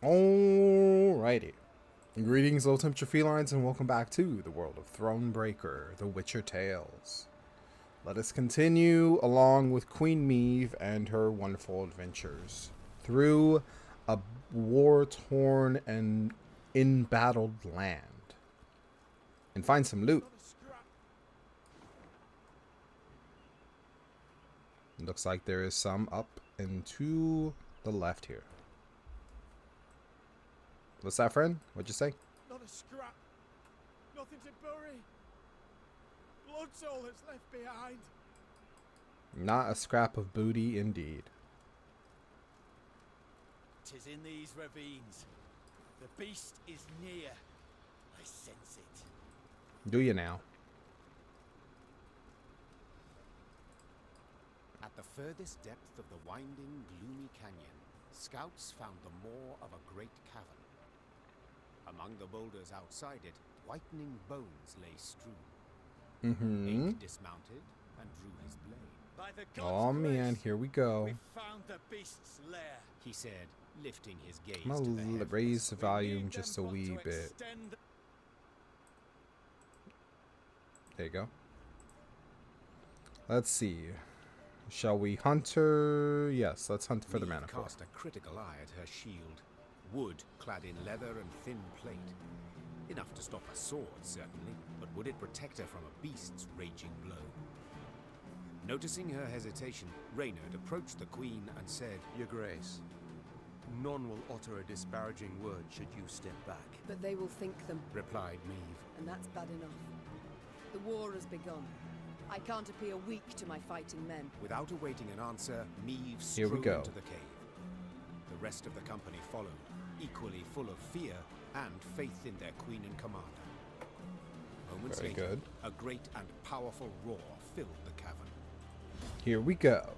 Alrighty. Greetings, low temperature felines, and welcome back to the world of Thronebreaker, the Witcher Tales. Let us continue along with Queen Meve and her wonderful adventures through a war-torn and embattled land and find some loot. Looks like there is some up and to the left here. What's that, friend? What'd you say? Not a scrap. Nothing to bury. Blood's all that's left behind. Not a scrap of booty, indeed. 'Tis in these ravines. The beast is near. I sense it. Do you now? At the furthest depth of the winding, gloomy canyon, scouts found the maw of a great cavern. Among the boulders outside it, whitening bones lay strewn. Ape dismounted and drew his blade. By the Oh God's man, grace, here we go. we found the beast's lair. He said, lifting his gaze I'm to the gonna heavens. raise the We volume need just a them but wee to bit. extend- There you go. Let's see. Shall we hunt her? Yes, let's hunt for the Meve mana core. cast a critical eye at her shield. Wood clad in leather and thin plate. Enough to stop a sword, certainly, but would it protect her from a beast's raging blow? Noticing her hesitation, Reynard approached the queen and said, Your Grace, none will utter a disparaging word should you step back. But they will think them, replied Meve. and that's bad enough. The war has begun. I can't appear weak to my fighting men. Without awaiting an answer, Meve Here we strode go. into the cave. The rest of the company followed, equally full of fear and faith in their queen and commander. Moments Very later, good. a great and powerful roar filled the cavern. Here we go.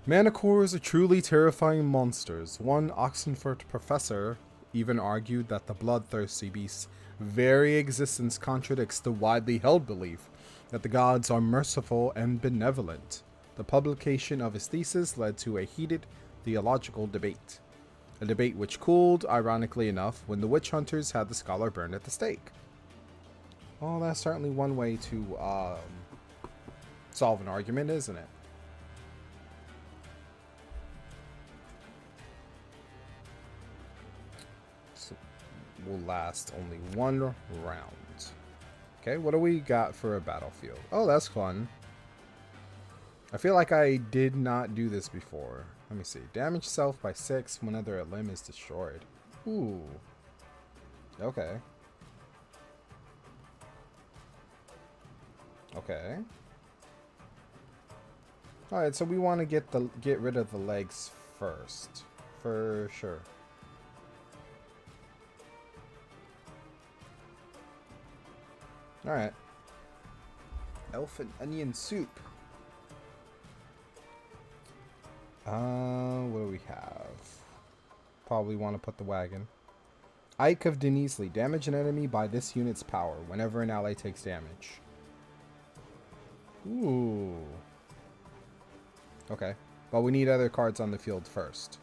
Manticores are truly terrifying monsters. One Oxenford professor even argued that the bloodthirsty beast's very existence contradicts the widely held belief that the gods are merciful and benevolent. The publication of his thesis led to a heated theological debate. A debate which cooled, ironically enough, when the witch hunters had the scholar burned at the stake. Well, that's certainly one way to solve an argument, isn't it? So will last only one round. Okay, what do we got for a battlefield? Oh, that's fun. I feel like I did not do this before. Let me see. Damage self by 6 whenever a limb is destroyed. Ooh. Okay. Okay. Alright, so we want to get rid of the legs first. For sure. Alright. Elf and onion soup. What do we have? Probably want to put the wagon. Ike of Denisley. Damage an enemy by this unit's power whenever an ally takes damage. Ooh. Okay. Well, we need other cards on the field first.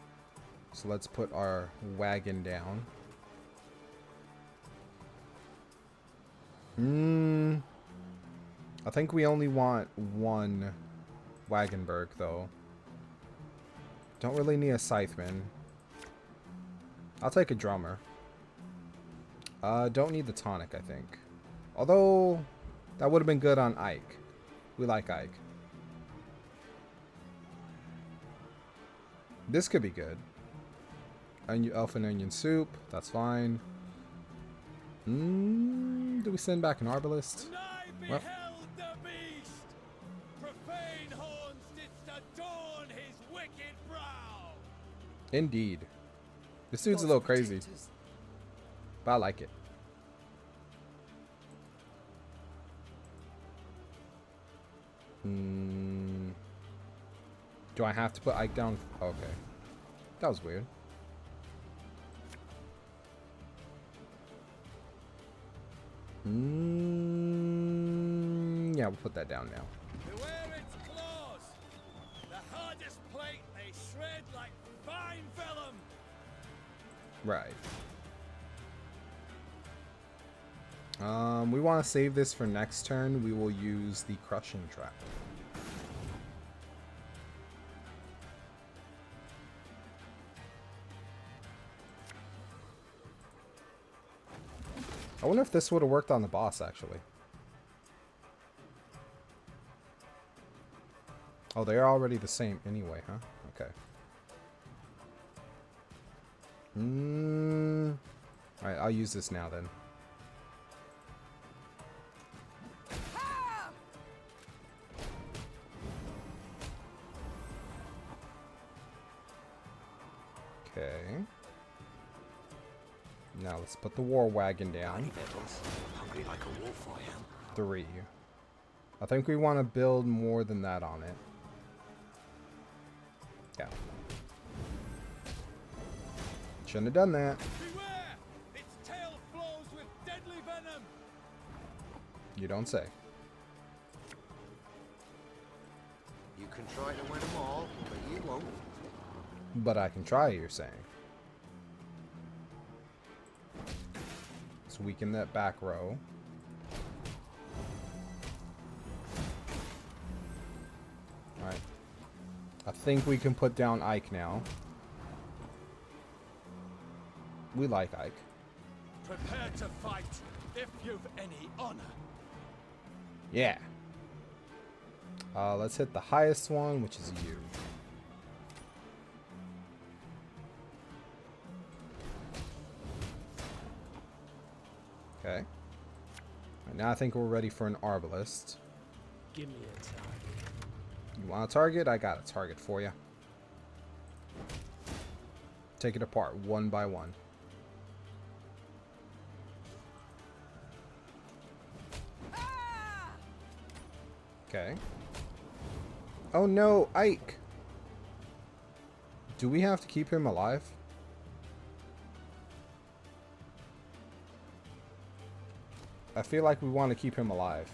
So let's put our wagon down. I think we only want one Wagenberg, though. Don't really need a Scytheman. I'll take a drummer. Don't need the tonic, I think. Although, that would have been good on Ike. We like Ike. This could be good. Elf and onion soup. That's fine. Do we send back an arbalist? And I Well. beheld the beast. Profane horns didst adorn his wicked brow. Indeed. This dude's a little crazy, but I like it. Do I have to put Ike down? Okay. That was weird. Yeah, we'll put that down now. Beware its claws. The hardest plate they they shred like fine vellum. Right. We want to save this for next turn. We will use the crushing trap. I wonder if this would have worked on the boss, actually. Oh, they're already the same anyway, huh? Okay. Alright, I'll use this now then. Okay. Now let's put the war wagon down. Hungry like a wolf I am. 3. I think we want to build more than that on it. Yeah. Shouldn't have done that. Beware! Its tail flows with deadly venom. You don't say. You can try to win them all, but you won't. But I can try, you're saying. Let's weaken that back row. Alright. I think we can put down Ike now. We like Ike. Prepare to fight if you've any honor. Yeah. Let's hit the highest one, which is you. Okay. Right, now I think we're ready for an arbalist. Give me a target. You want a target? I got a target for you. Take it apart one by one. Okay. Oh no, Ike! Do we have to keep him alive? I feel like we want to keep him alive.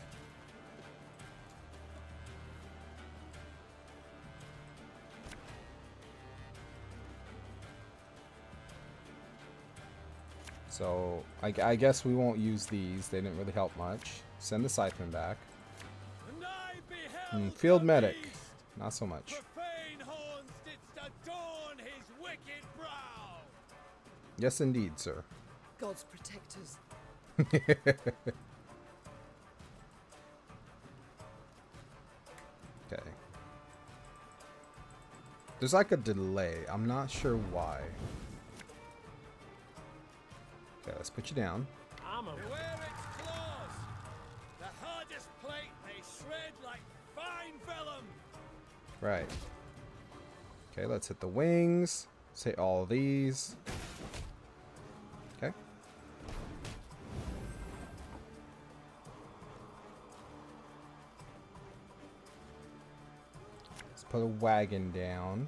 So, I guess we won't use these. They didn't really help much. Send the Scytheman back. And I beheld Field the Medic. beast. Not so much. Profane horns didst adorn his wicked brow. Yes, indeed, sir. God's protectors. Okay. There's like a delay. I'm not sure why. Okay, let's put you down. I'm a Beware its claws. The hardest plate they shred like fine vellum. Right. Okay, let's hit the wings. Let's hit all of these. Okay. Let's put a wagon down.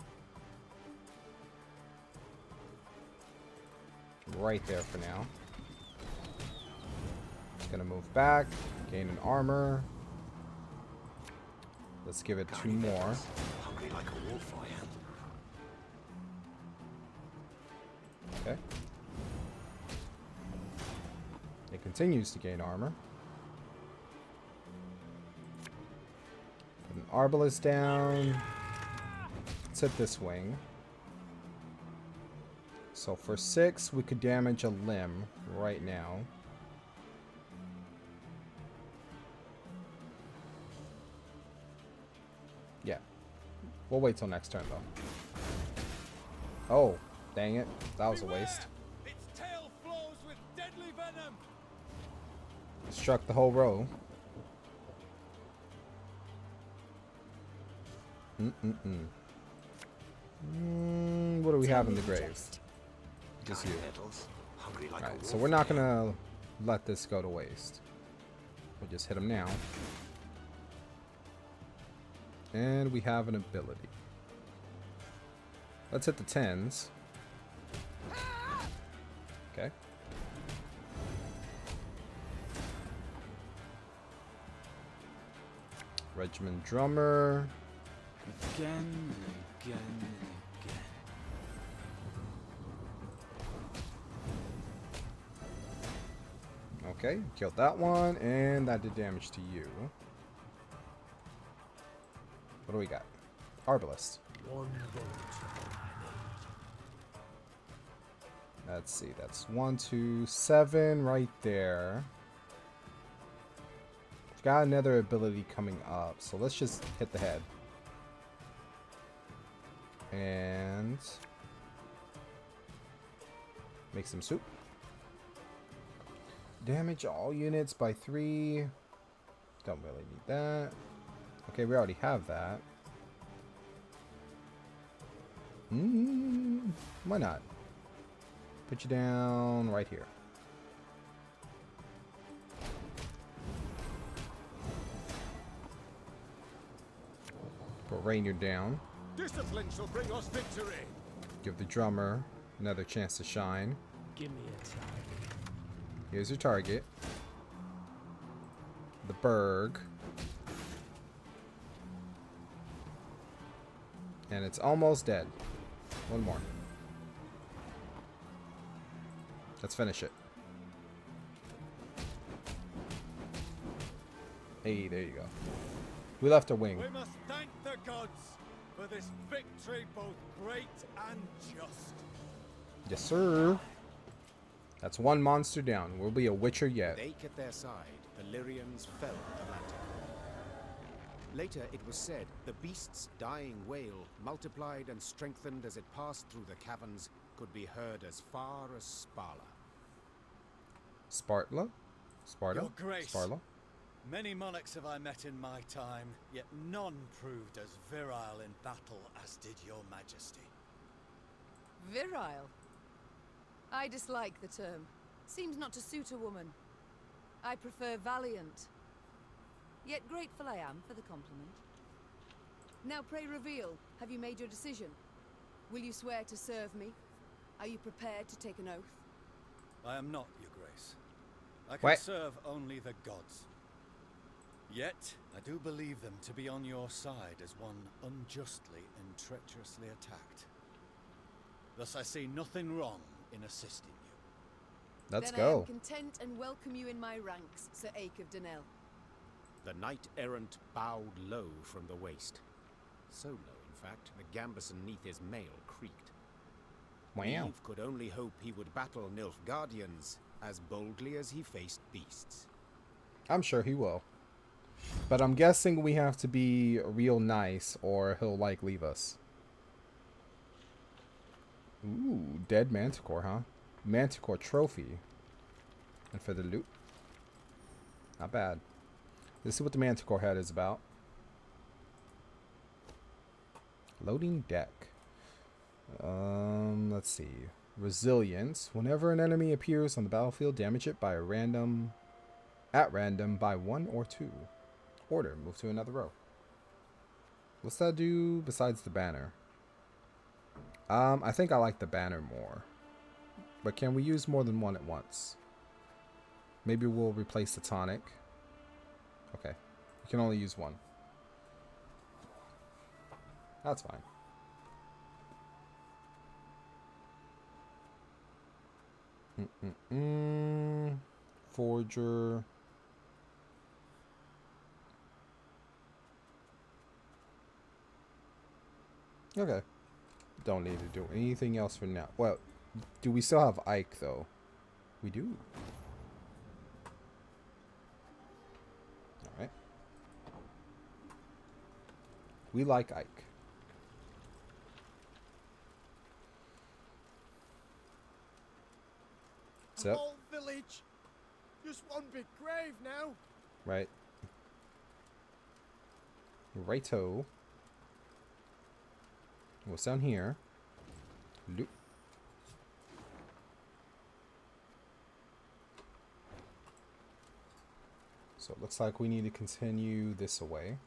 Right there for now. It's gonna move back, gain an armor. Let's give it 2 more. Hungry like a wolf I am. Okay. It continues to gain armor. Put an arbalist down. Let's hit this wing. So for 6, we could damage a limb right now. Yeah. We'll wait till next turn, though. Oh, dang it. That was a waste. Beware! Its tail flows with deadly venom. Struck the whole row. What do we have in the grave? Just you. Petals, hungry like a Alright, wolf so we're not I am. gonna let this go to waste. We'll just hit him now. And we have an ability. Let's hit the 10s. Okay. Regiment Drummer. again and again and Okay, killed that one, and that did damage to you. What do we got? Arbalest. One bolt. Let's see, that's 1, 2, 7 right there. We've got another ability coming up, so let's just hit the head. And make some soup. Damage all units by 3. Don't really need that. Okay, we already have that. Why not? Put you down right here. Put Rainier down. Discipline shall bring us victory. Give the drummer another chance to shine. Give me a target. Here's your target. The Berg. And it's almost dead. One more. Let's finish it. Hey, there you go. We left a wing. We must thank the gods for this victory, both great and just. Yes, sir. That's one monster down. We'll be a Witcher yet. With ache at their side, the Lyrians fell to Manticore. Later, it was said the beast's dying wail, multiplied and strengthened as it passed through the caverns, could be heard as far as Sparla. Sparta? Sparta? Your Grace. Sparla? Many monarchs have I met in my time, yet none proved as virile in battle as did your majesty. Virile? I dislike the term. Seems not to suit a woman. I prefer valiant. Yet grateful I am for the compliment. Now pray reveal, have you made your decision? Will you swear to serve me? Are you prepared to take an oath? I am not, your grace. I can What? serve only the gods. Yet, I do believe them to be on your side as one unjustly and treacherously attacked. Thus I see nothing wrong in assisting you. Let's Then I am go. content and welcome you in my ranks, Sir Ake of Denel. The knight-errant bowed low from the waist. So low, in fact, the gambus neath his mail creaked. Wow. Meve could only hope he would battle Nilfgaardians as boldly as he faced beasts. I'm sure he will. But I'm guessing we have to be real nice or he'll like leave us. Ooh, dead manticore, huh? Manticore trophy. And for the loot. Not bad. Let's see what the manticore head is about. Loading deck. Let's see. Resilience. Whenever an enemy appears on the battlefield, damage it by at random by 1 or 2. Order. Move to another row. What's that do besides the banner? I think I like the banner more. But can we use more than one at once? Maybe we'll replace the tonic. Okay. We can only use one. That's fine. Forger. Okay. Don't need to do anything else for now. Well, do we still have Ike, though? We do. Alright. We like Ike. The So, whole village. Just one big grave now. right. Righto. What's down here? Loop. So it looks like we need to continue this away.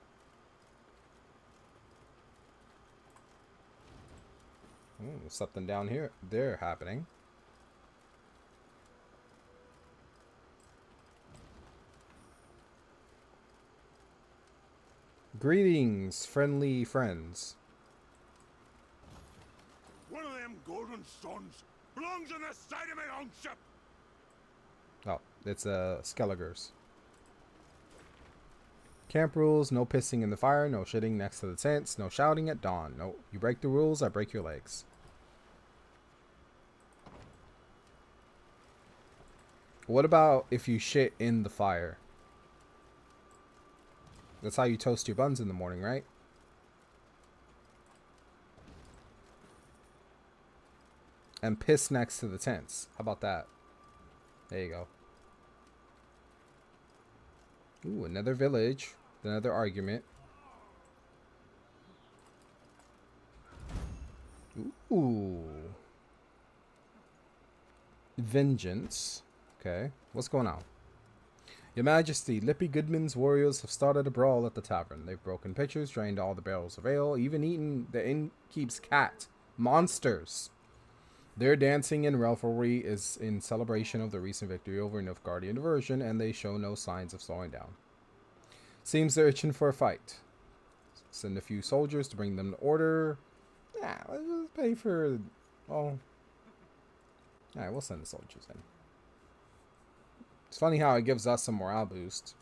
Ooh, something down here there happening. Greetings, friendly friends. One of them golden sons belongs on the side of my own ship. Oh, It's Skelligers. Camp rules: no pissing in the fire, no shitting next to the tents, no shouting at dawn. No, you break the rules, I break your legs. What about if you shit in the fire? That's how you toast your buns in the morning, right? And piss next to the tents. How about that? There you go. Ooh, another village. Another argument. Ooh. Vengeance. Okay. What's going on? Your Majesty, Lippy Goodman's warriors have started a brawl at the tavern. They've broken pitchers, drained all the barrels of ale, even eaten the innkeep's cat. Monsters! Their dancing and revelry is in celebration of the recent victory over Nilfgaardian diversion, and they show no signs of slowing down. Seems they're itching for a fight. Send a few soldiers to bring them to order. Nah, let's just pay for... Well... Alright, we'll send the soldiers in. It's funny how it gives us a morale boost.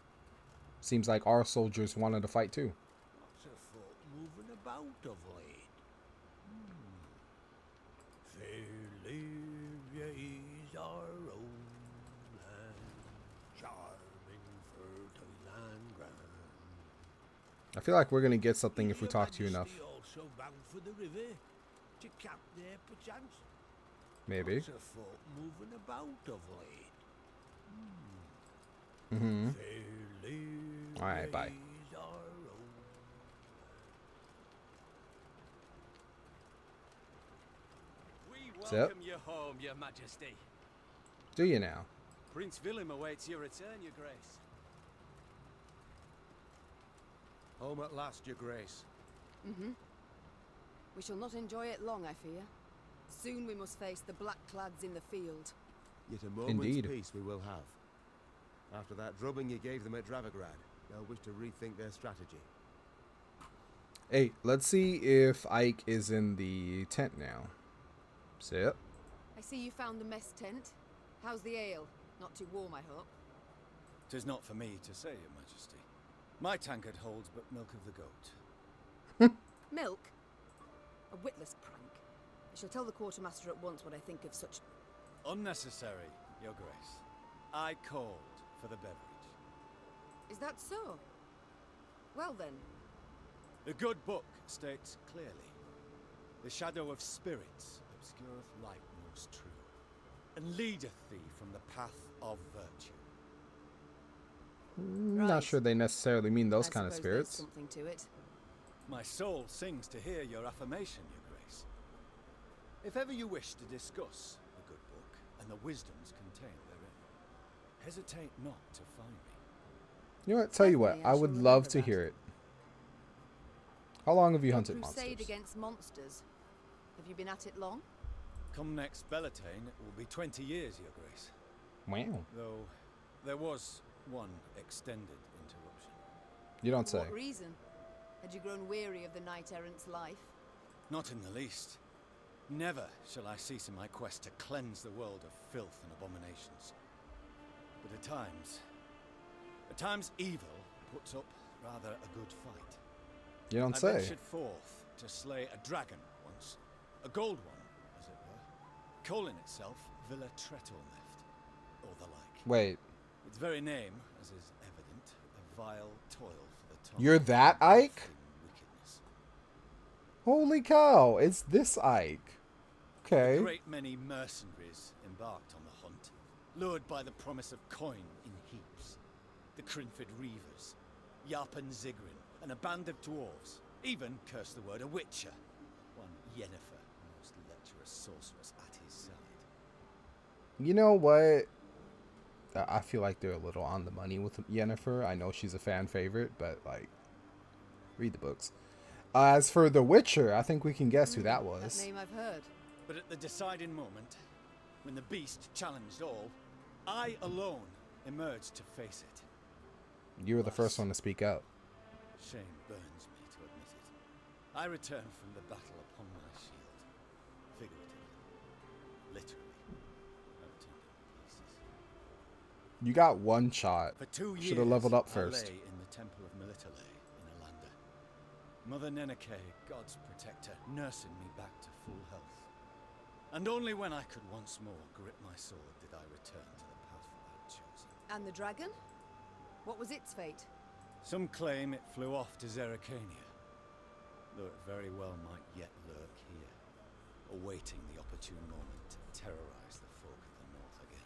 Seems like our soldiers wanted to fight too. Lots of folk moving about of late. Fair Lyria is our own land, charming, fertile and grand. I feel like we're gonna get something if we talk to you enough. Also bound for the river to camp there perchance. Maybe. Lots of folk moving about of late. Mm-hmm. Fair Lyria Alright, bye. is our own. We So- welcome you home, Your Majesty. Do you now? Prince Willem awaits your return, Your Grace. Home at last, Your Grace. Mm-hmm. We shall not enjoy it long, I fear. Soon we must face the black-clads in the field. Yet a moment's Indeed. peace we will have. After that drubbing you gave them at Dravograd, they'll wish to rethink their strategy. Hey, let's see if Ike is in the tent now. Sit. I see you found the mess tent. How's the ale? Not too warm, I hope. 'Tis not for me to say, Your Majesty. My tankard holds but milk of the goat. Milk? A witless prank. I shall tell the quartermaster at once what I think of such... Unnecessary, Your Grace. I called for the beverage. Is that so? Well then, The good book states clearly, the shadow of spirits obscureth light most true, and leadeth thee from the path of virtue. Not Right. sure they necessarily mean those I kind of suppose there's spirits. something to it. My soul sings to hear your affirmation, Your Grace. If ever you wish to discuss the good book and the wisdoms contained therein, hesitate not to find me. You know what? Tell you what, Certainly, I I shall would remember love to that. hear it. How long have you Your hunted crusade monsters? against monsters. Have you been at it long? Come next Bellatane, it will be 20 years, Your Grace. Wow. Though there was one extended interruption. You don't For say. what reason? Had you grown weary of the knight-errant's life? Not in the least. Never shall I cease in my quest to cleanse the world of filth and abominations. But at times evil puts up rather a good fight. You don't I say. ventured forth to slay a dragon once, a gold one, as it were, calling itself Villa Tretorneft, or the like. Wait, Its very name, as is evident, a vile toil for the tongue. You're that Ike? Filthy wickedness. holy cow! It's this Ike. A Okay. great many mercenaries embarked on the hunt, lured by the promise of coin in heaps. The Crinford Reavers, Yarpen Zigrin, and a band of dwarves. Even, curse the word, a witcher. One Yennefer, most lecherous sorceress at his side. You know what? I feel like they're a little on the money with Yennefer. I know she's a fan favorite, but like, read the books. As for The Witcher, I think we can guess who that That was. name I've heard. But at the deciding moment, when the beast challenged all, I alone emerged to face it. You were the first one to speak up. Shame burns me to admit it. I return from the battle upon my shield. Figuratively. Literally. I've torn it to pieces. You got one shot. For 2 years, Should have leveled up I first. lay in the Temple of Melitele in Alanda. Mother Nenike, God's protector, nursing me back to full health. And only when I could once more grip my sword did I return to the path I'd chosen. And the dragon? What was its fate? Some claim it flew off to Zerrikania, though it very well might yet lurk here, awaiting the opportune moment to terrorize the folk of the north again.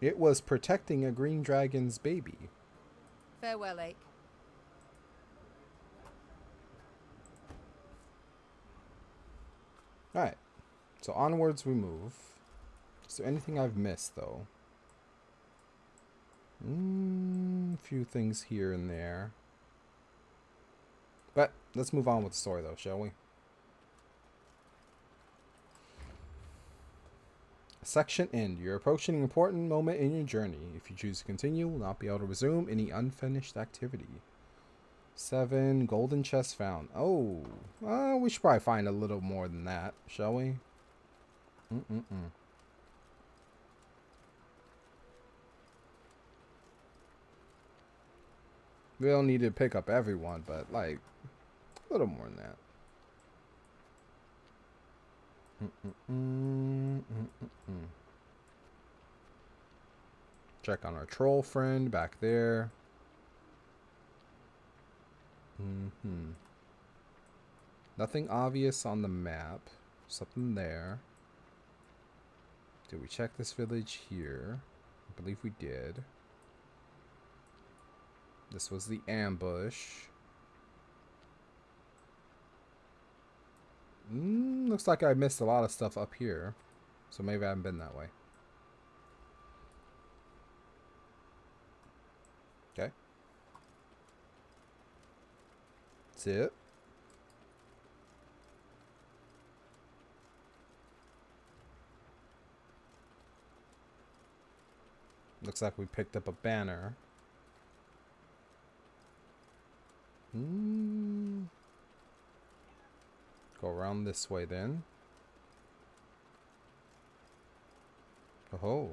It was protecting a green dragon's baby. Farewell, Ake. Alright. So onwards we move. Is there anything I've missed, though? A few things here and there. But let's move on with the story, though, shall we? Section end. You're approaching an important moment in your journey. If you choose to continue, you will not be able to resume any unfinished activity. 7. Golden chest found. Oh. We should probably find a little more than that, shall we? We don't need to pick up everyone, but like a little more than that. Check on our troll friend back there. Nothing obvious on the map. Something there. Did we check this village here? I believe we did. This was the ambush. Looks like I missed a lot of stuff up here. So maybe I haven't been that way. Okay. That's it. Looks like we picked up a banner. Go around this way then. Oh.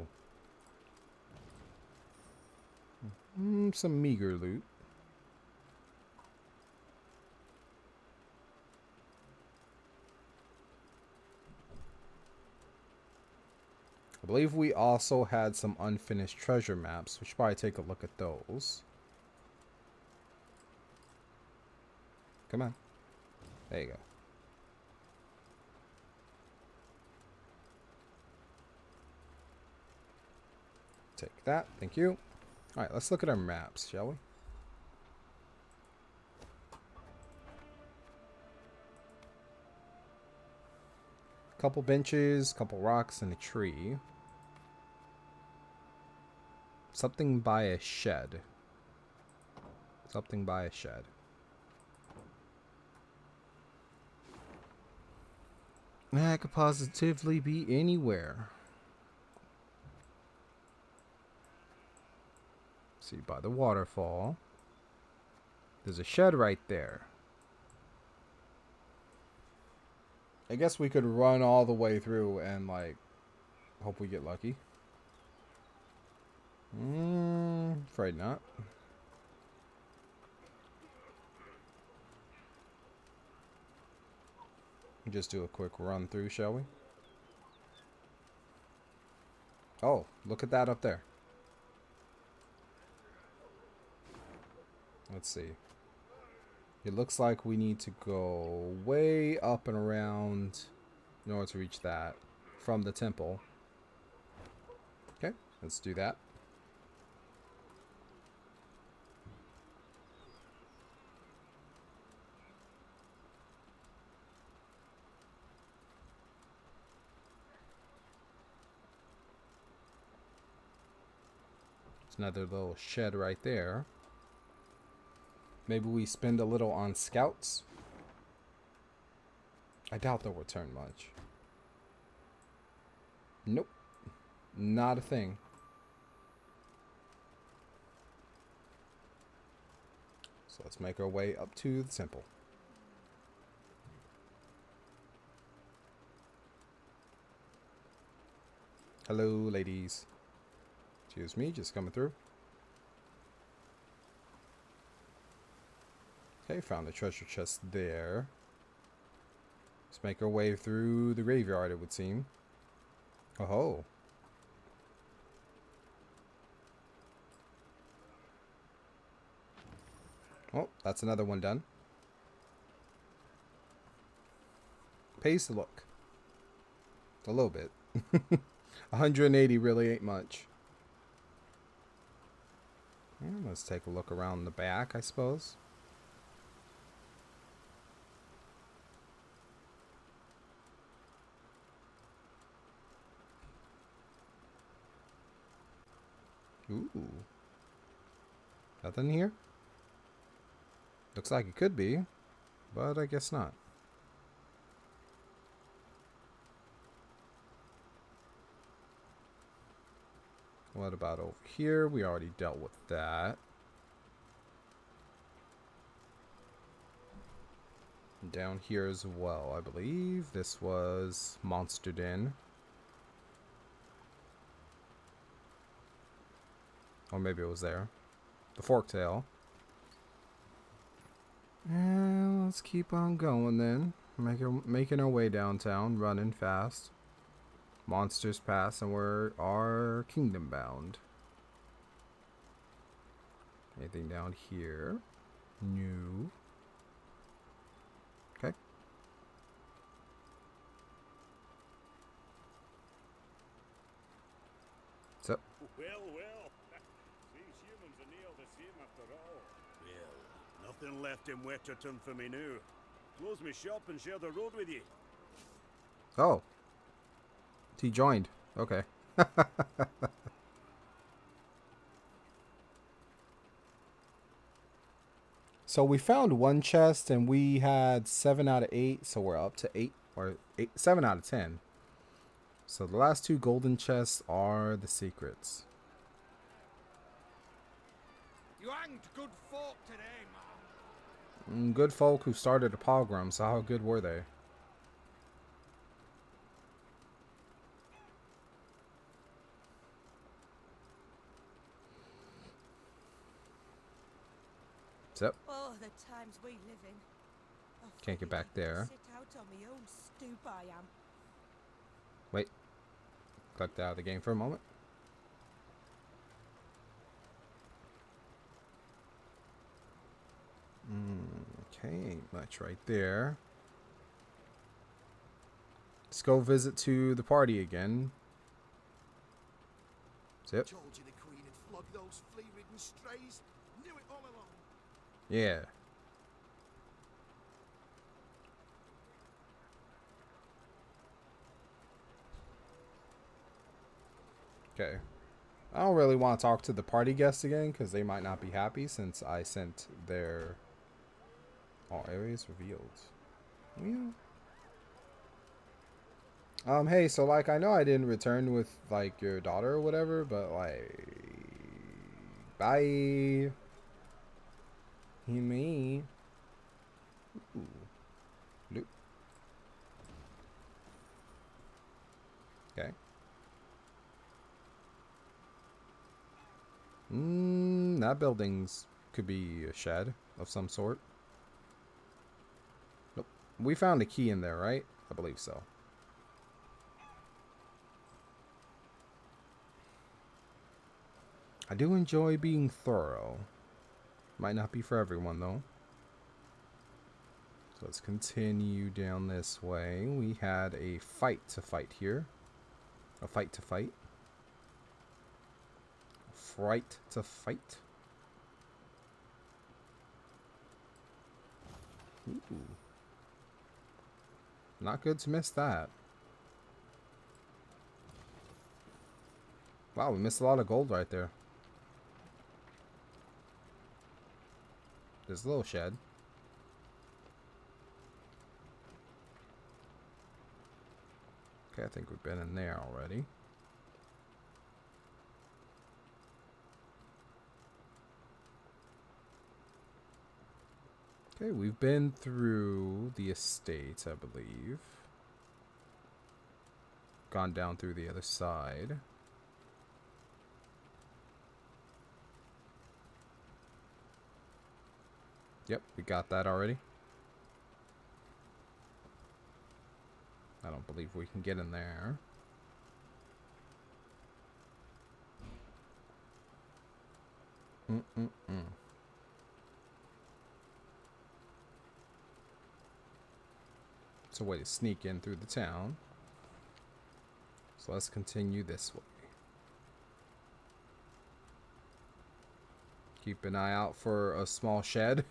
Some meager loot. I believe we also had some unfinished treasure maps. We should probably take a look at those. Come on. There you go. Take that. Thank you. Alright, let's look at our maps, shall we? Couple benches, couple rocks, and a tree. Something by a shed. Something by a shed. That could positively be anywhere. See, by the waterfall. There's a shed right there. I guess we could run all the way through and, like, hope we get lucky. Afraid not. Just do a quick run through, shall we? Oh, look at that up there. Let's see. It looks like we need to go way up and around in order to reach that from the temple. Okay, let's do that. Another little shed right there. Maybe we spend a little on scouts. I doubt they'll return much. Nope. Not a thing. So let's make our way up to the temple. Hello, ladies. Excuse me, just coming through. Okay, found a treasure chest there. Let's make our way through the graveyard, it would seem. Oh ho. Oh, that's another one done. Pays to look. A little bit. 180 really ain't much. Let's take a look around the back, I suppose. Ooh. Nothing here? Looks like it could be, but I guess not. What about over here? We already dealt with that. Down here as well, I believe. This was Monster Den. Or maybe it was there. The Forktail. And let's keep on going then. Making our way downtown, running fast. Monsters pass and we are kingdom bound. Anything down here? No. Okay. So. Well, well. These humans are near the same after all. Well, nothing left in Wetterton for me now. Close my shop and share the road with you. Oh. He joined. Okay. So we found one chest and we had 7 out of 8, so we're up to 8 or 7 out of 10. So the last 2 golden chests are the secrets. You hanged good folk today, man. Good folk who started a pogrom, so how good were they? Yep. Oh, the times we live in. Oh, Can't get back there. Sit out on my own stoop, I am. Wait. Clicked out of the game for a moment. Okay, ain't much right there. Let's go visit to the party again. Yep. Told you the Queen had flogged those flea-ridden strays. Knew it all along. Yeah. Okay. I don't really want to talk to the party guests again because they might not be happy since I sent their all areas revealed. Yeah. Hey, so like I know I didn't return with like your daughter or whatever, but like bye. Me. Ooh. Loop. Okay. That building's could be a shed of some sort. Nope. We found a key in there, right? I believe so. I do enjoy being thorough. Might not be for everyone, though. So let's continue down this way. We had a fight to fight here. A fight to fight. Fright to fight. Ooh. Not good to miss that. Wow, we missed a lot of gold right there. There's a little shed. Okay, I think we've been in there already. Okay, we've been through the estate, I believe. Gone down through the other side. Yep, we got that already. I don't believe we can get in there. It's a way to sneak in through the town. So let's continue this way. Keep an eye out for a small shed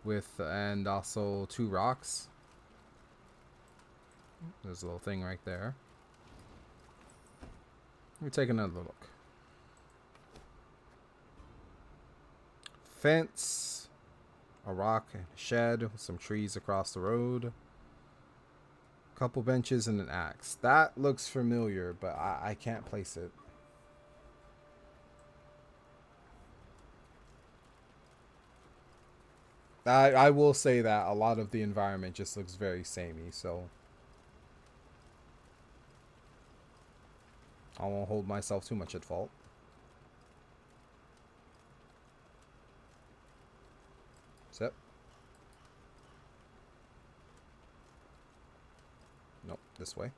with, and also 2 rocks. There's a little thing right there. Let me take another look. Fence, a rock, and a shed with some trees across the road. Couple benches and an axe. That looks familiar, but I can't place it. I will say that a lot of the environment just looks very samey, so I won't hold myself too much at fault. Zip. Nope, this way.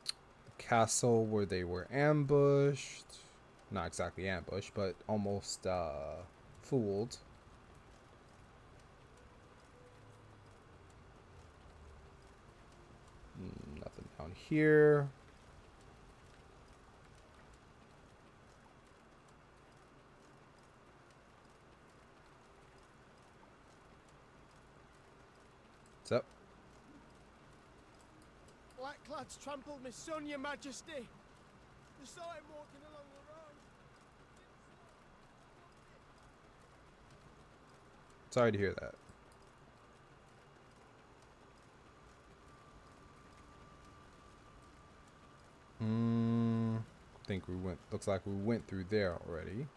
The castle where they were ambushed. Not exactly ambushed, but almost fooled. Nothing down here. What's up? Blackclads trampled my son, your majesty. You saw him walking along the road. Sorry to hear that. Think we went. Looks like we went through there already.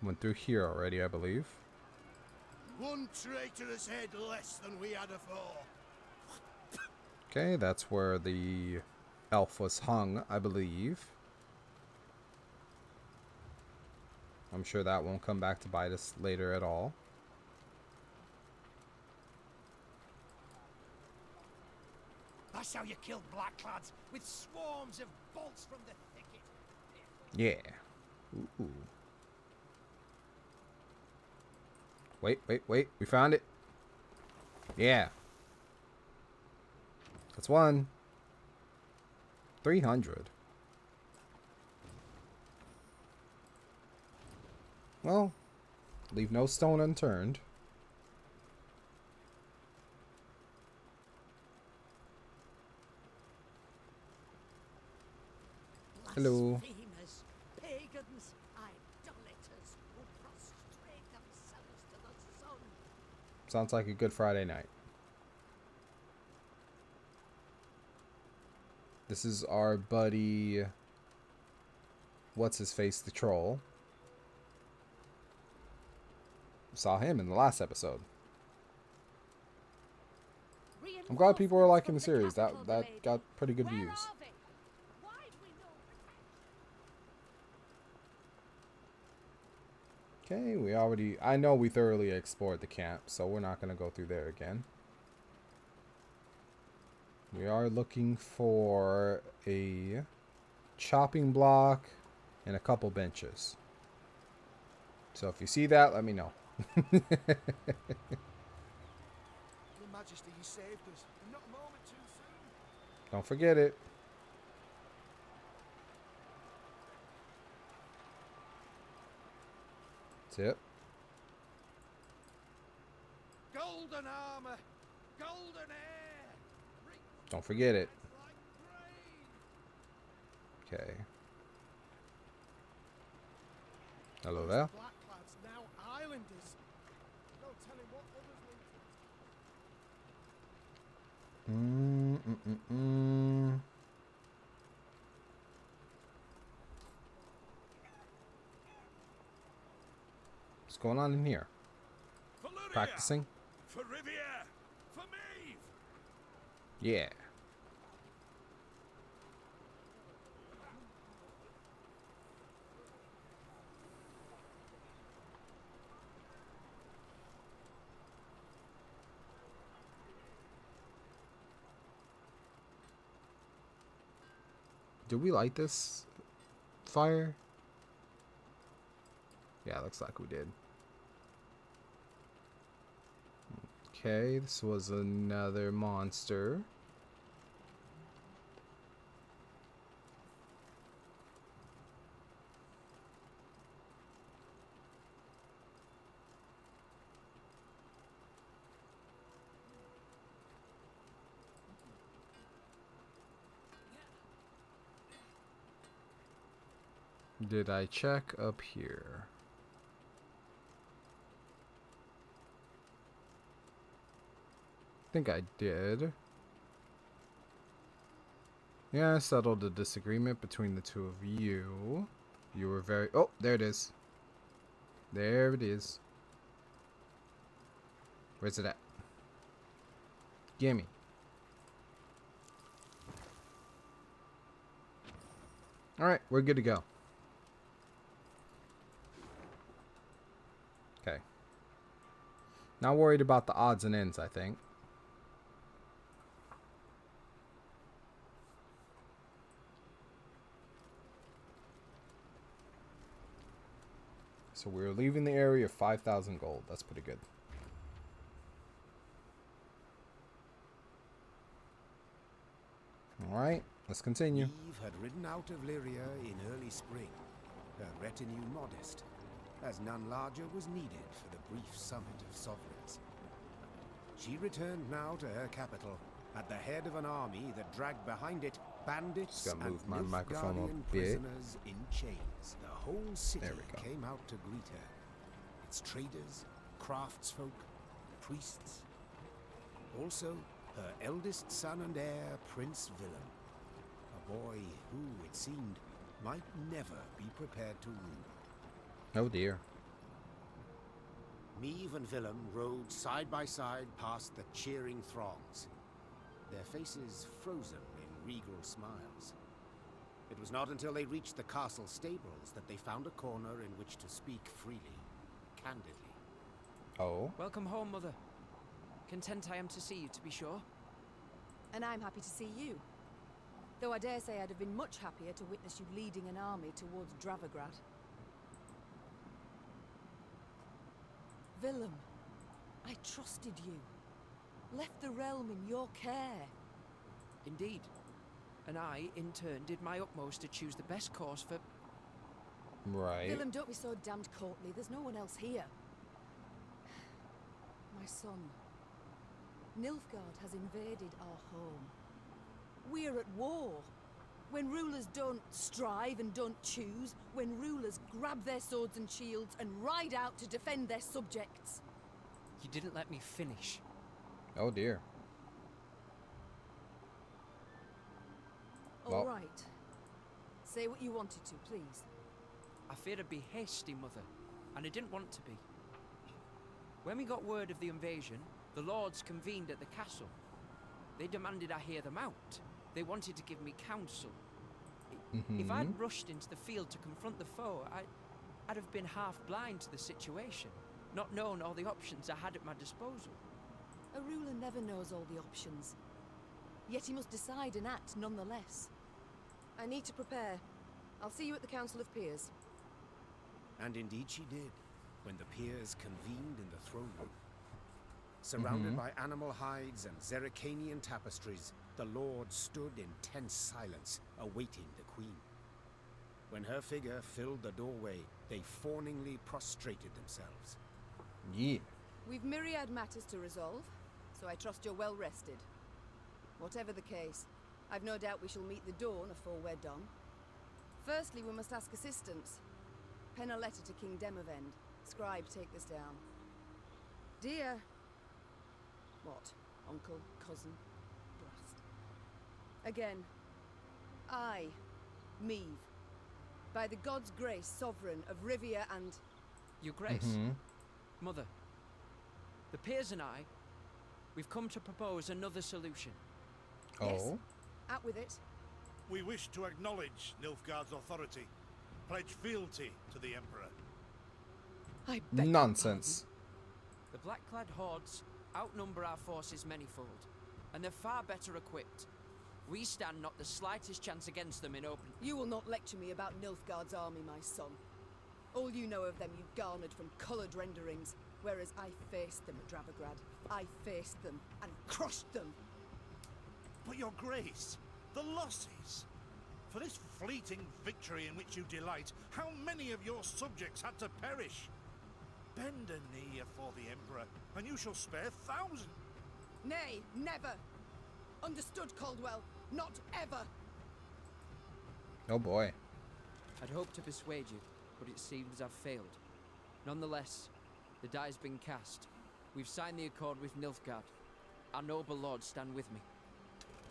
Went through here already, I believe. One traitorous head less than we had afore. Okay, that's where the elf was hung, I believe. I'm sure that won't come back to bite us later at all. That's how you killed Blackclads, with swarms of bolts from the thicket. Yeah. Ooh. Wait. We found it. Yeah. That's one. 300. Well, leave no stone unturned. Hello. Blasphemers, pagans, idolaters who prostrate themselves to the sun. Sounds like a good Friday night. This is our buddy. What's his face? The troll. Saw him in the last episode. I'm glad people are liking the series. That got pretty good views. Okay, I know we thoroughly explored the camp, so we're not going to go through there again. We are looking for a chopping block and a couple benches. So if you see that, let me know. Your Majesty, you saved us. And not a moment too soon. Don't forget it. That's it. Golden armor, golden air. Don't forget it. Okay. Hello there. Blackclads, now islanders. No telling what others need to. What's going on in here? For Lyria, Practicing? for Riviera, Yeah. Did we light this fire? Yeah, looks like we did. Okay, this was another monster. Did I check up here? I think I did. Yeah, I settled a disagreement between the two of you. You were very... Oh, there it is. There it is. Where's it at? Gimme. Alright, we're good to go. Okay. Not worried about the odds and ends, I think. So we're leaving the area of 5,000 gold. That's pretty good. Alright, let's continue. Meve had ridden out of Lyria in early spring, her retinue modest, as none larger was needed for the brief summit of sovereigns. She returned now to her capital, at the head of an army that dragged behind it bandits Just gotta move and my microphone a Nilfgaardian bit. prisoners in chains. The whole city There we go. came out to greet her. Its traders, craftsfolk, priests. Also, her eldest son and heir, Prince Willem. A boy who, it seemed, might never be prepared to rule. Oh dear. Meve and Willem rode side by side past the cheering throngs, their faces frozen in regal smiles. It was not until they reached the castle stables that they found a corner in which to speak freely, candidly. Oh? Welcome home, Mother. Content I am to see you, to be sure. And I'm happy to see you. Though I dare say I'd have been much happier to witness you leading an army towards Dravigrad. Willem, I trusted you. Left the realm in your care. Indeed. And I, in turn, did my utmost to choose the best course for... Right. Willem, don't be so damned courtly. There's no one else here. My son. Nilfgaard has invaded our home. We're at war. When rulers don't strive and don't choose, when rulers grab their swords and shields and ride out to defend their subjects. You didn't let me finish. Oh dear. All right. Say what you wanted to, please. I feared I'd be hasty, Mother, and I didn't want to be. When we got word of the invasion, the lords convened at the castle. They demanded I hear them out. They wanted to give me counsel. If I'd rushed into the field to confront the foe, I'd have been half blind to the situation, not known all the options I had at my disposal. A ruler never knows all the options. Yet he must decide and act nonetheless. I need to prepare. I'll see you at the Council of Peers. And indeed she did, when the peers convened in the throne room. Surrounded by animal hides and Zerrikanian tapestries, the lords stood in tense silence, awaiting the queen. When her figure filled the doorway, they fawningly prostrated themselves. Yeah. We've myriad matters to resolve, so I trust you're well rested. Whatever the case, I've no doubt we shall meet the dawn afore we're done. Firstly, we must ask assistance. Pen a letter to King Demavend. Scribe, take this down. Dear... What? Uncle, cousin, blast. Again. I, Meve, by the god's grace, sovereign of Rivia and... Your Grace. Mother. The peers and I, we've come to propose another solution. Yes. Oh? Out with it. We wish to acknowledge Nilfgaard's authority, pledge fealty to the Emperor. I beg Nonsense. The black-clad hordes outnumber our forces manyfold, and they're far better equipped. We stand not the slightest chance against them in open... You will not lecture me about Nilfgaard's army, my son. All you know of them you garnered from coloured renderings, whereas I faced them at Dravograd. I faced them and crushed them. But your grace, the losses. For this fleeting victory in which you delight, how many of your subjects had to perish? Bend a knee afore the Emperor, and you shall spare thousands. Nay, never. Understood, Caldwell? Not ever. Oh boy. I'd hoped to persuade you, but it seems I've failed. Nonetheless, the die's been cast. We've signed the accord with Nilfgaard. Our noble lords stand with me.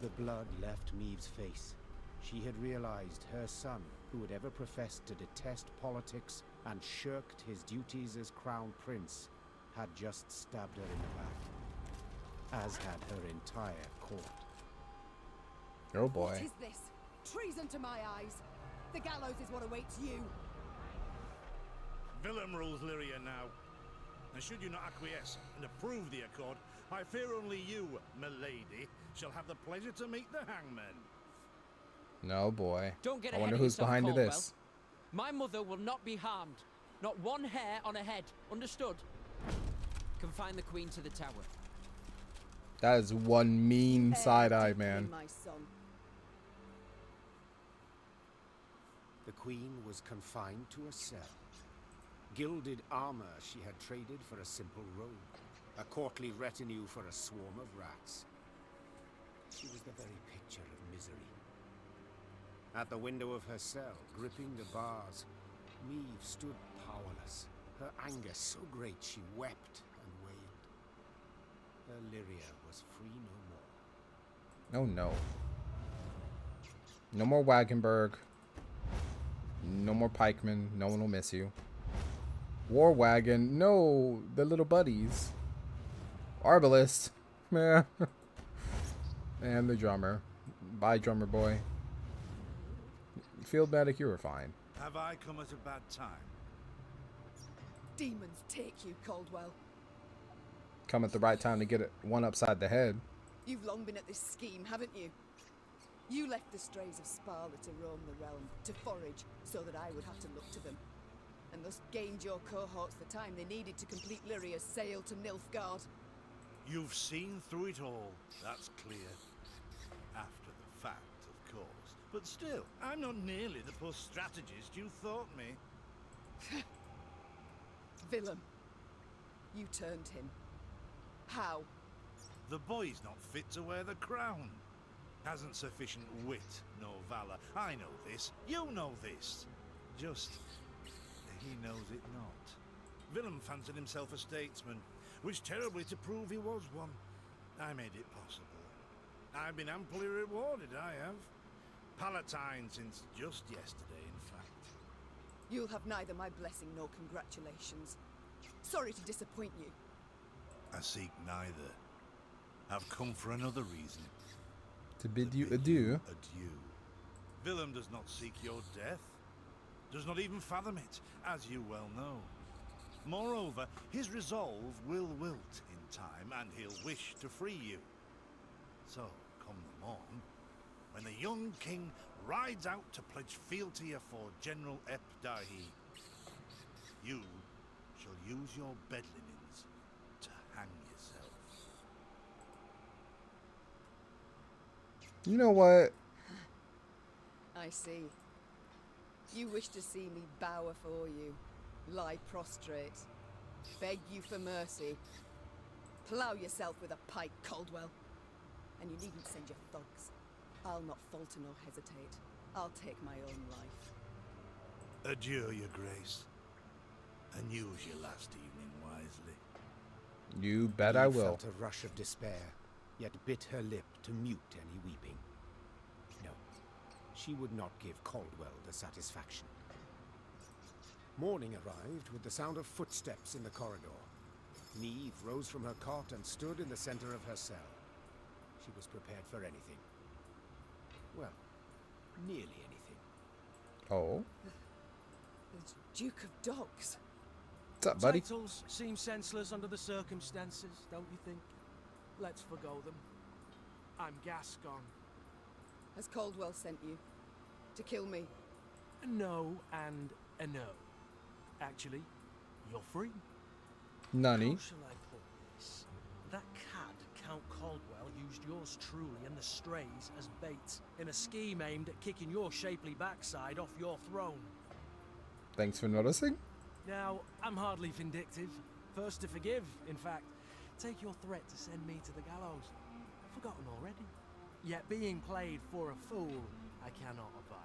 The blood left Meve's face. She had realized her son, who had ever professed to detest politics and shirked his duties as crown prince, had just stabbed her in the back, as had her entire court. Oh boy. What is this? Treason to my eyes. The gallows is what awaits you. Willem rules Lyria now, and should you not acquiesce and approve the accord, I fear only you, milady, shall have the pleasure to meet the hangman. No boy. Don't get I ahead wonder of who's yourself, behind Caldwell. this. My mother will not be harmed. Not one hair on her head. Understood? Confine the queen to the tower. That is one mean side eye, man. My son. The queen was confined to a cell. Gilded armor she had traded for a simple robe. A courtly retinue for a swarm of rats. She was the very picture of misery. At the window of her cell, gripping the bars, Meve stood powerless. Her anger so great she wept and wailed. Her Lyria was free no more. Oh no. No more Wagenberg. No more pikemen. No one will miss you. War wagon. No, the little buddies. Arbalist. Meh. And the drummer. Bye, drummer boy. Field medic, you were fine. Have I come at a bad time? Demons take you, Caldwell. Come at the right time to get it one upside the head. You've long been at this scheme, haven't you? You left the strays of Sparla to roam the realm, to forage, so that I would have to look to them. And thus gained your cohorts the time they needed to complete Lyria's sail to Nilfgaard. You've seen through it all, that's clear. After the fact, of course. But still, I'm not nearly the poor strategist you thought me. Willem, you turned him. How? The boy's not fit to wear the crown. Hasn't sufficient wit nor valor. I know this. You know this. Just, he knows it not. Willem fancied himself a statesman. Wished terribly to prove he was one. I made it possible. I've been amply rewarded, I have. Palatine since just yesterday, in fact. You'll have neither my blessing nor congratulations. Sorry to disappoint you. I seek neither. I've come for another reason. To bid you adieu. Adieu. Willem does not seek your death. Does not even fathom it, as you well know. Moreover, his resolve will wilt in time, and he'll wish to free you. So, come the morn, when the young king rides out to pledge fealty afore General Ep Dahi, you shall use your bed linens to hang yourself. You know what? I see. You wish to see me bow afore you, lie prostrate, beg you for mercy. Plough yourself with a pike, Caldwell. And you needn't send your thugs. I'll not falter nor hesitate. I'll take my own life. Adieu, your grace, and use your last evening wisely. You bet Eve I will. felt a rush of despair, yet bit her lip to mute any weeping. No, she would not give Caldwell the satisfaction. Morning arrived with the sound of footsteps in the corridor. Meve rose from her cot and stood in the center of her cell. She was prepared for anything. Well, nearly anything. Oh. The Duke of Dogs. What's up, buddy? Titles seem senseless under the circumstances, don't you think? Let's forgo them. I'm Gascon. Has Caldwell sent you? To kill me? A no and a no. Actually, you're free. Nunny. How shall I put this? That cad, Count Caldwell, used yours truly and the strays as bait in a scheme aimed at kicking your shapely backside off your throne. Thanks for noticing. Now, I'm hardly vindictive. First to forgive, in fact. Take your threat to send me to the gallows. Forgotten already. Yet being played for a fool, I cannot abide.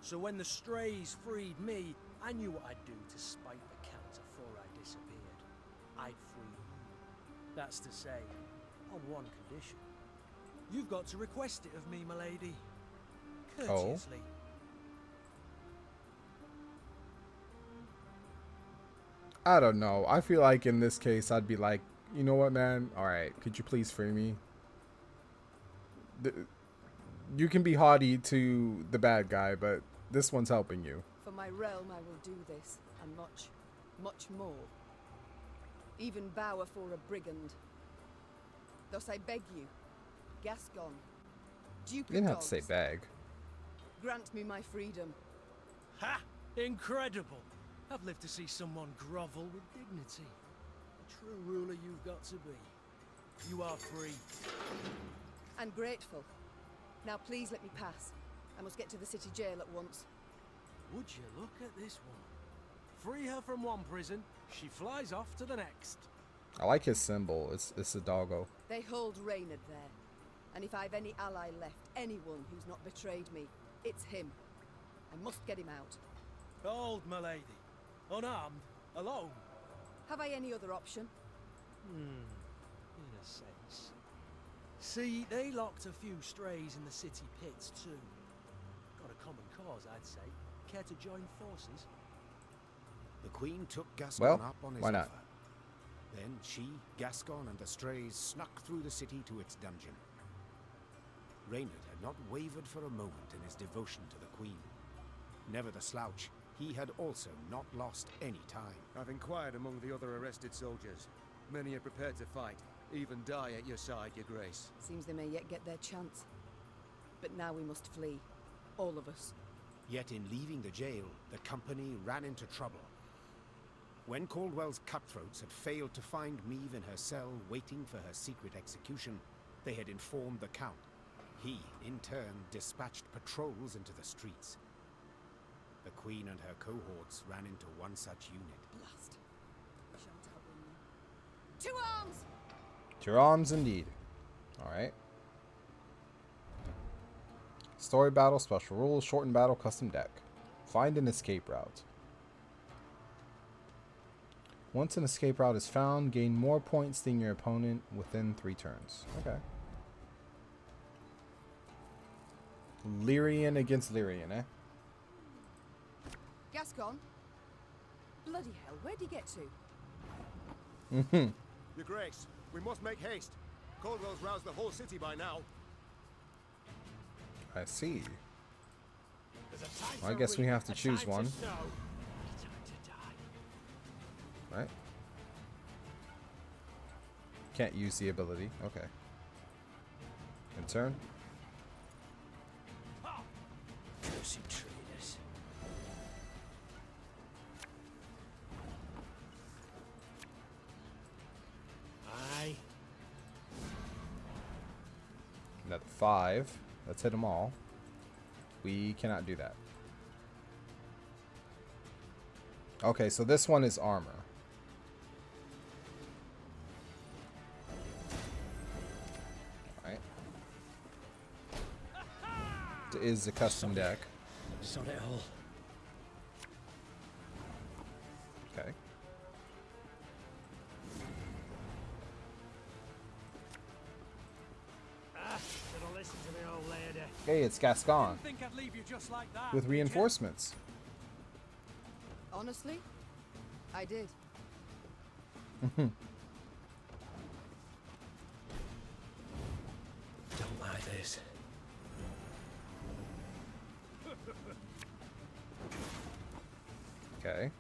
So when the strays freed me, I knew what I'd do to spite the Count afore I disappeared. I'd free you. That's to say, on one condition. You've got to request it of me, my lady. Courteously. I don't know. I feel like in this case, I'd be like, you know what, man? All right, could you please free me? You can be haughty to the bad guy, but this one's helping you. For my realm, I will do this, and much, much more. Even bow afore a brigand. Thus I beg you, Gascon, Duke of You didn't have to say Dogs, beg. grant me my freedom. Ha! Incredible! I've lived to see someone grovel with dignity. A true ruler you've got to be. You are free. And grateful. Now please let me pass. I must get to the city jail at once. Would you look at this woman? Free her from one prison, she flies off to the next. I like his symbol. It's a doggo. They hold Reynard there. And if I've any ally left, anyone who's not betrayed me, it's him. I must get him out. Hold, my lady. Unarmed, alone. Have I any other option? In a sense. See, they locked a few strays in the city pits too. Got a common cause, I'd say. Care to join forces? The Queen took Gascon Well, up on his why not? offer. Then she, Gascon, and the strays snuck through the city to its dungeon. Reynard had not wavered for a moment in his devotion to the Queen. Never the slouch, he had also not lost any time. I've inquired among the other arrested soldiers. Many are prepared to fight, even die at your side, your grace. Seems they may yet get their chance. But now we must flee. All of us. Yet in leaving the jail, the company ran into trouble. When Caldwell's cutthroats had failed to find Meve in her cell waiting for her secret execution, they had informed the Count. He, in turn, dispatched patrols into the streets. The Queen and her cohorts ran into one such unit. Blast. Shan't outwin them. To arms! To arms indeed. Alright. Story battle, special rules, shortened battle, custom deck. Find an escape route. Once an escape route is found, gain more points than your opponent within 3 turns. Okay. Lyrian against Lyrian, eh? Gascon? Bloody hell, where'd he get to? Your grace, we must make haste. Caldwell's roused the whole city by now. I see. There's a time Well, I to guess we reap, have to a choose time one. to sow, a time to die. Right? Can't use the ability. Okay. In turn. Cursed traitors. Aye. Another 5. Let's hit them all. We cannot do that. Okay, so this one is armor. Alright. It is a custom deck. Sod it all. Okay. Should've listened to the old lady. Hey, it's Gascon. Didn't think I'd leave you just like that. With did ya? reinforcements. Honestly? I did. Don't like this. Okay.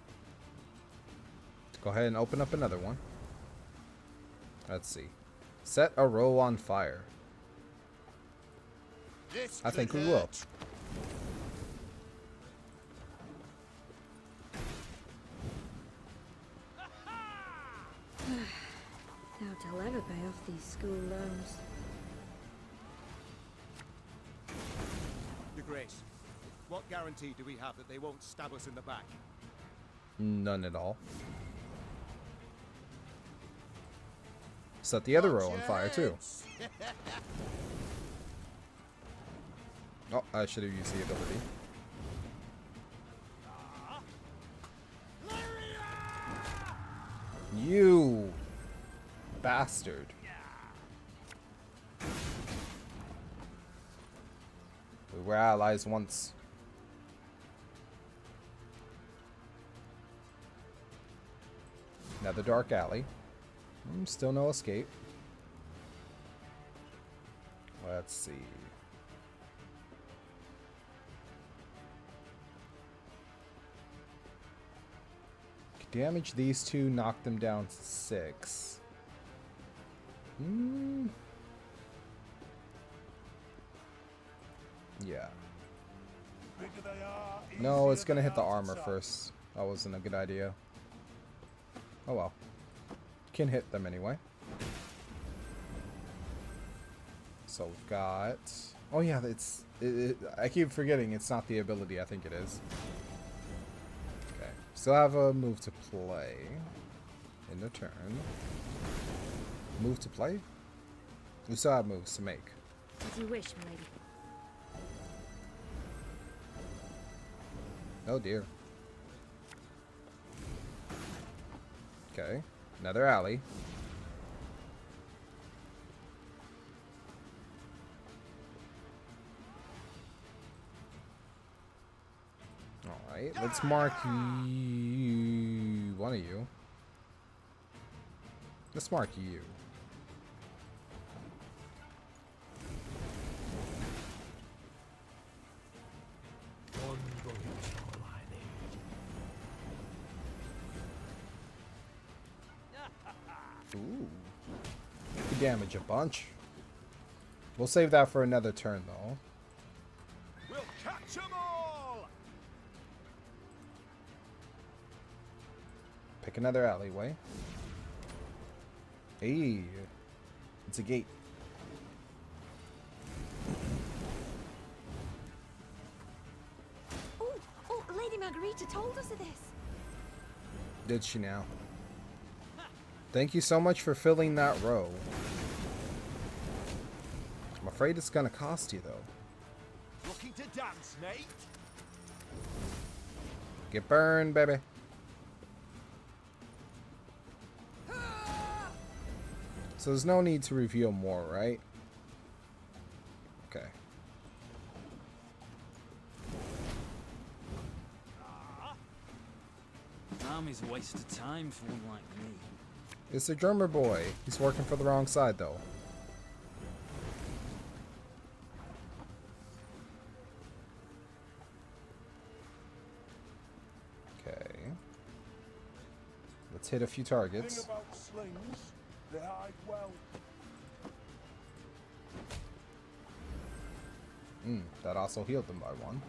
Let's go ahead and open up another one. Let's see. Set a row on fire. I think we will. Doubt I'll ever pay off these school loans. Your Grace, what guarantee do we have that they won't stab us in the back? None at all. Set the other row on fire too. Oh, I should have used the ability. You bastard. We were allies once. Another dark alley. Still no escape. Let's see. Damage these two, knock them down 6. Yeah. No, it's gonna hit the armor first. That wasn't a good idea. Oh well. Can hit them anyway. So we've got... Oh yeah, I keep forgetting it's not the ability. I think it is. Okay. Still have a move to play. In the turn. Move to play? We still have moves to make. As you wish, milady. Oh dear. Okay. Another alley. Alright, let's mark you. One of you. Let's mark you. Ooh. Could damage a bunch. We'll save that for another turn, though. We'll catch 'em all! Pick another alleyway. Hey, it's a gate. Oh, Lady Margarita told us of this. Did she now? Thank you so much for filling that row. I'm afraid it's gonna cost you, though. Looking to dance, mate? Get burned, baby. So there's no need to reveal more, right? Okay. Army's a waste of time for one like me. It's a drummer boy. He's working for the wrong side, though. Okay. Let's hit a few targets. Thing about slings, they hide well. That also healed them by 1.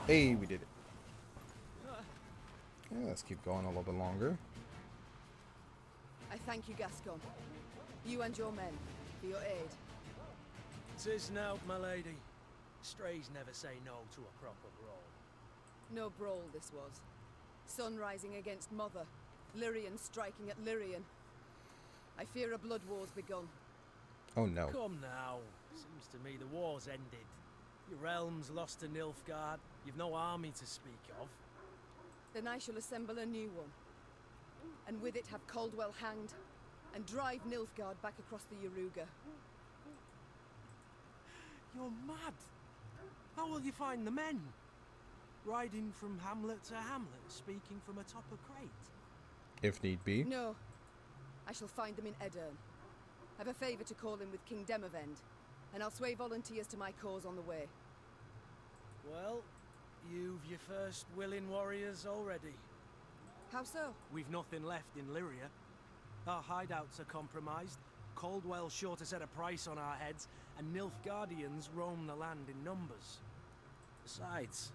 Hey, we did it. Yeah, let's keep going a little bit longer. I thank you, Gascon. You and your men for your aid. 'Tis nought, my lady. Strays never say no to a proper brawl. No brawl this was. Sun rising against Mother. Lyrian striking at Lyrian. I fear a blood war's begun. Oh no. Come now. Seems to me the war's ended. Your realm's lost to Nilfgaard. You've no army to speak of. Then I shall assemble a new one. And with it have Caldwell hanged. And drive Nilfgaard back across the Yaruga. You're mad. How will you find the men? Riding from hamlet to hamlet, speaking from atop a crate? If need be. No. I shall find them in Edern. I've a favour to call in with King Demavend. And I'll sway volunteers to my cause on the way. Well, You've your first willing warriors already. How so? We've nothing left in Lyria. Our hideouts are compromised, Caldwell's sure to set a price on our heads, and Nilfgaardians roam the land in numbers. Besides,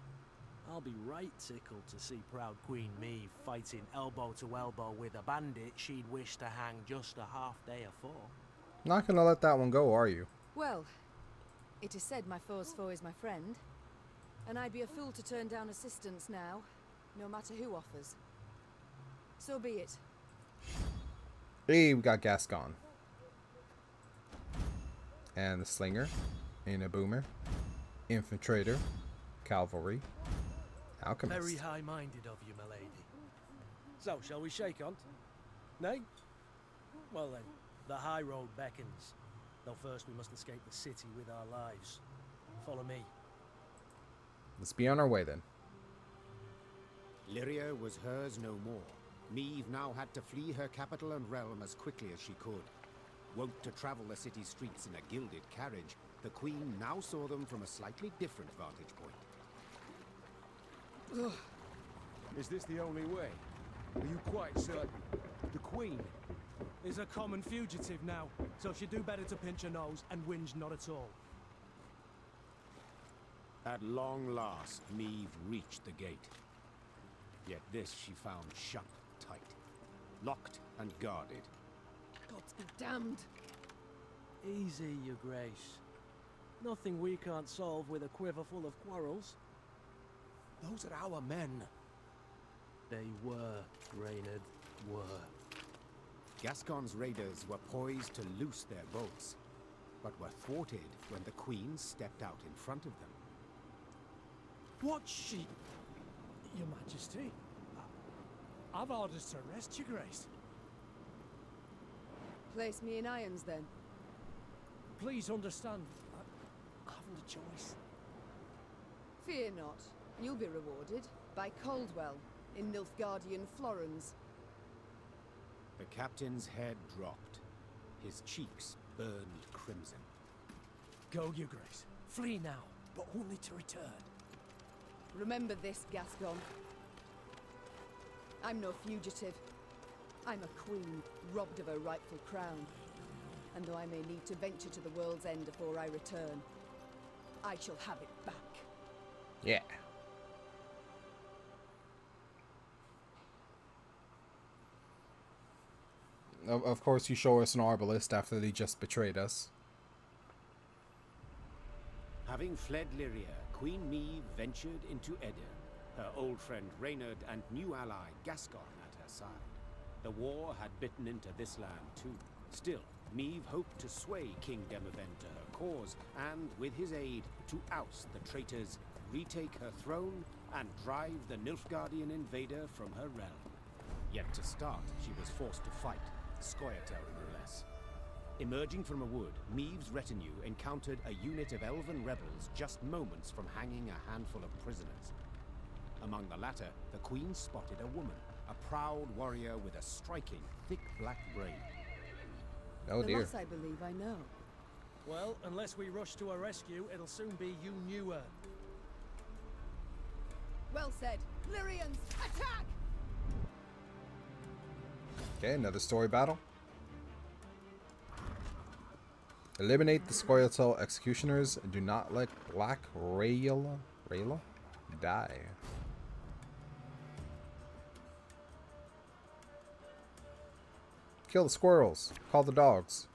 I'll be right tickled to see proud Queen Meve fighting elbow to elbow with a bandit she'd wish to hang just a half day afore. Not gonna let that one go, are you? Well, it is said my foe's foe is my friend, and I'd be a fool to turn down assistance now, no matter who offers. So be it. Hey, we got Gascon. And the Slinger, and a Boomer, Infiltrator, Cavalry, Alchemist. Very high-minded of you, milady. So, shall we shake on? Nay? Well then, the high road beckons. Though first we must escape the city with our lives. Follow me. Let's be on our way then. Lyria was hers no more. Meve now had to flee her capital and realm as quickly as she could. Wont to travel the city streets in a gilded carriage, the Queen now saw them from a slightly different vantage point. Ugh. Is this the only way? Are you quite certain? The Queen is a common fugitive now, so she'd do better to pinch her nose and whinge not at all. At long last, Meve reached the gate. Yet this she found shut tight, locked and guarded. Gods be damned. Easy, your grace. Nothing we can't solve with a quiver full of quarrels. Those are our men. They were, Reynard, were. Gascon's raiders were poised to loose their bolts, but were thwarted when the Queen stepped out in front of them. What she... Your Majesty, I've orders to arrest your grace. Place me in irons, then. Please understand, I haven't a choice. Fear not. You'll be rewarded by Caldwell in Nilfgaardian Florence. The captain's head dropped. His cheeks burned crimson. Go, your grace. Flee now, but only to return. Remember this, Gascon. I'm no fugitive. I'm a queen, robbed of her rightful crown. And though I may need to venture to the world's end before I return, I shall have it back. Yeah. Of course, you show us an arbalist after they just betrayed us. Having fled Lyria, Queen Meve ventured into Edir, her old friend Reynard and new ally Gascon at her side. The war had bitten into this land too. Still, Meve hoped to sway King Demavend to her cause, and with his aid, to oust the traitors, retake her throne, and drive the Nilfgaardian invader from her realm. Yet to start, she was forced to fight, Scoia'tael no less. Emerging from a wood, Meve's retinue encountered a unit of elven rebels just moments from hanging a handful of prisoners. Among the latter, the Queen spotted a woman, a proud warrior with a striking, thick black braid. Oh dear. The loss I believe I know. Well, unless we rush to her rescue, it'll soon be you knew her. Well said. Lyrians, attack! Okay, another story battle. Eliminate the Scoia'tael executioners and do not let Black Rayla die. Kill the squirrels. Call the dogs.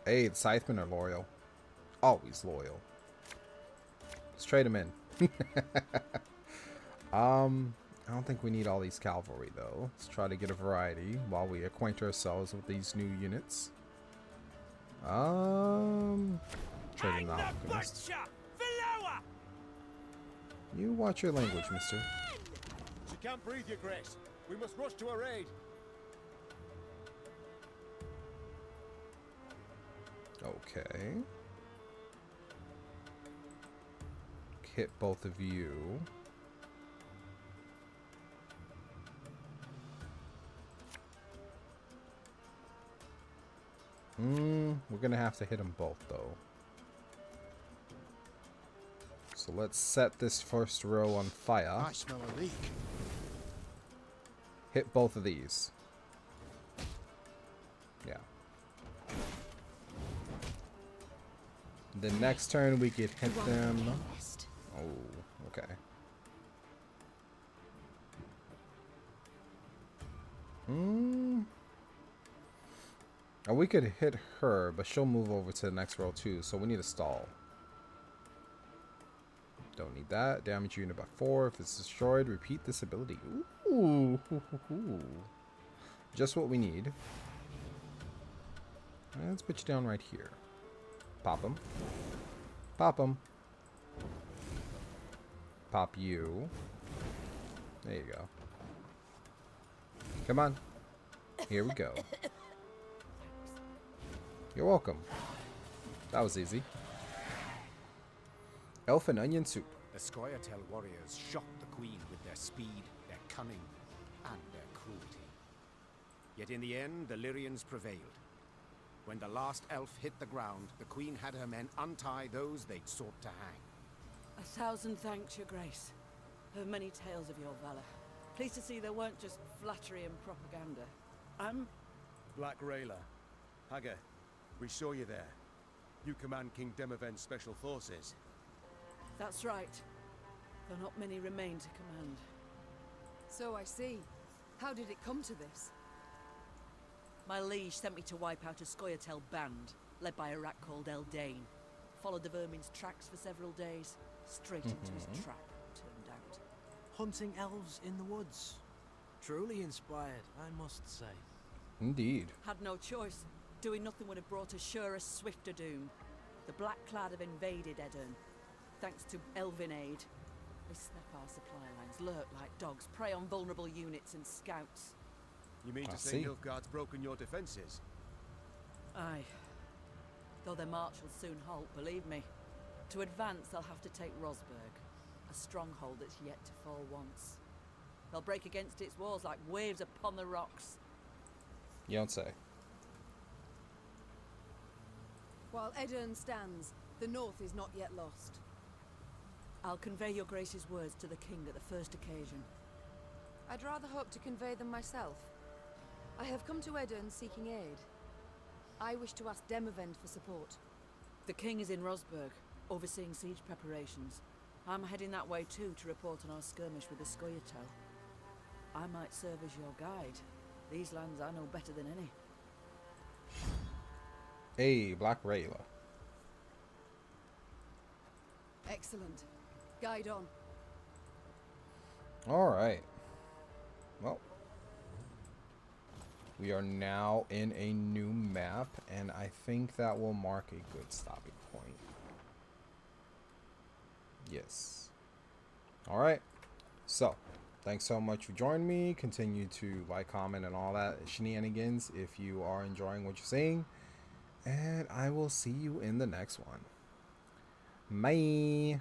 Hey, the Scythmen are loyal. Always loyal. Let's trade them in. I don't think we need all these cavalry though. Let's try to get a variety while we acquaint ourselves with these new units. Trading alchemist. You watch your language, mister. She can't breathe, your grace. We must rush to her aid. Okay. Hit both of you. We're gonna have to hit them both though. So let's set this first row on fire. I smell a leak. Hit both of these. Yeah. The next turn we could hit them. Oh, okay. Oh, we could hit her, but she'll move over to the next row too, so we need a stall. Don't need that. Damage unit by 4. If it's destroyed, repeat this ability. Ooh. Just what we need. Let's put you down right here. Pop him. Pop him. Pop you. There you go. Come on. Here we go. You're welcome. That was easy. Elf and onion soup. The Scoia'tael warriors shocked the queen with their speed, their cunning, and their cruelty. Yet in the end, the Lyrians prevailed. When the last elf hit the ground, the queen had her men untie those they'd sought to hang. 1,000 thanks, your grace. Heard many tales of your valor. Pleased to see there weren't just flattery and propaganda. Black Rayla. Haga, we saw you there. You command King Demoven's special forces. That's right. Though not many remain to command. So I see. How did it come to this? My liege sent me to wipe out a Scoia'tael band, led by a rat called Eldane. Followed the vermin's tracks for several days. Straight into his trap, turned out. Hunting elves in the woods. Truly inspired, I must say. Indeed. Had no choice. Doing nothing would have brought us surer, swifter doom. The Black Clad have invaded Edirn. Thanks to elven aid. They snap our supply lines, lurk like dogs, prey on vulnerable units and scouts. You mean to say Nilfgaard's broken your defenses? Aye. Though their march will soon halt, believe me. To advance, they'll have to take Rosberg, a stronghold that's yet to fall once. They'll break against its walls like waves upon the rocks. You don't say. While Edirn stands, the north is not yet lost. I'll convey your grace's words to the king at the first occasion. I'd rather hope to convey them myself. I have come to Edirn seeking aid. I wish to ask Demoven for support. The king is in Rosberg, overseeing siege preparations. I'm heading that way too to report on our skirmish with the Scoia'tael. I might serve as your guide. These lands I know better than any. Hey, Black Rayla. Excellent. Guide on. Alright. Well. We are now in a new map, and I think that will mark a good stopping point. Yes. Alright. So, thanks so much for joining me. Continue to like, comment, and all that shenanigans if you are enjoying what you're seeing. And I will see you in the next one. Bye.